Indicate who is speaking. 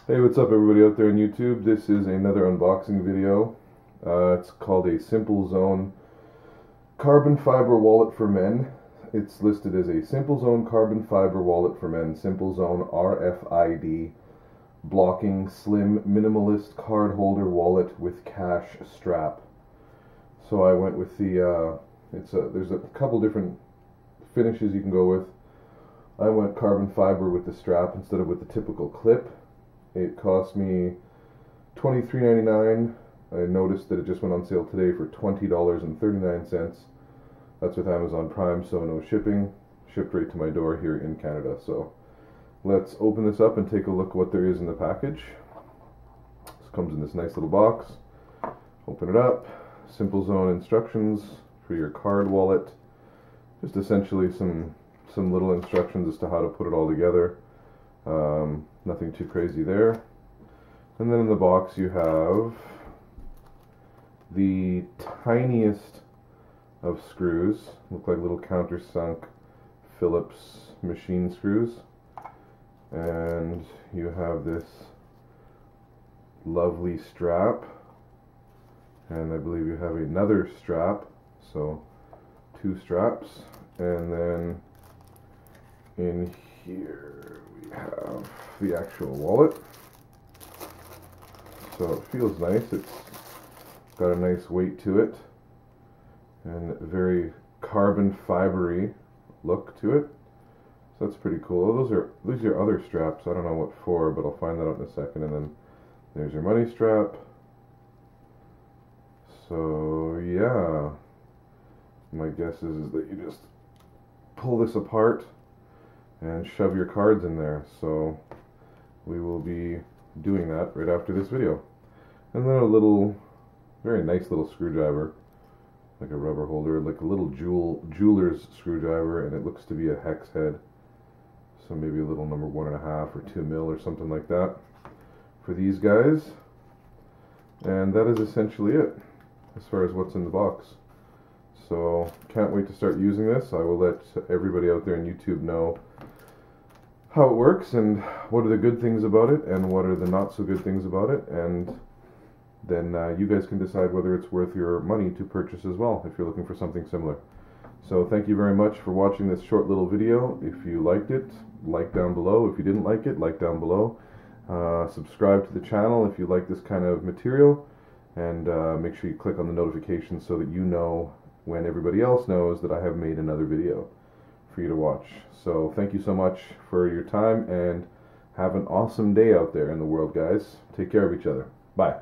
Speaker 1: Hey, what's up everybody out there on YouTube? This is another unboxing video. It's called a Simple Zone carbon fiber wallet for men. It's listed as a Simple Zone carbon fiber wallet for men, Simple Zone RFID, blocking slim minimalist card holder wallet with cash strap. So I went with there's a couple different finishes you can go with. I went carbon fiber with the strap instead of with the typical clip. It cost me $23.99. I noticed that it just went on sale today for $20.39. That's with Amazon Prime, so no shipping. Shipped right to my door here in Canada. So let's open this up and take a look at what there is in the package. This comes in this nice little box. Open it up. Simple Zone instructions for your card wallet. Just essentially some little instructions as to how to put it all together. Nothing too crazy there. And then in the box you have the tiniest of screws. Look like little countersunk Phillips machine screws. And you have this lovely strap. And I believe you have another strap. So 2 straps. And then in here we have the actual wallet. So it feels nice. It's got a nice weight to it and a very carbon fibery look to it. So that's pretty cool. Oh, these are other straps. I don't know what for, but I'll find that out in a second. And then there's your money strap. So yeah, my guess is that you just pull this apart and shove your cards in there. So we will be doing that right after this video. And then a little, very nice little screwdriver, like a rubber holder, like a little jeweler's screwdriver, and it looks to be a hex head. So maybe a little number 1.5 or 2 mil or something like that for these guys. And that is essentially it as far as what's in the box. So can't wait to start using this. I will let everybody out there on YouTube know how it works and what are the good things about it and what are the not so good things about it, and then you guys can decide whether it's worth your money to purchase as well if you're looking for something similar. So thank you very much for watching this short little video. If you liked it, like down below. If you didn't like it, like down below. Subscribe to the channel if you like this kind of material, and make sure you click on the notifications so that you know when everybody else knows that I have made another video for you to watch. So thank you so much for your time, and have an awesome day out there in the world, guys. Take care of each other. Bye.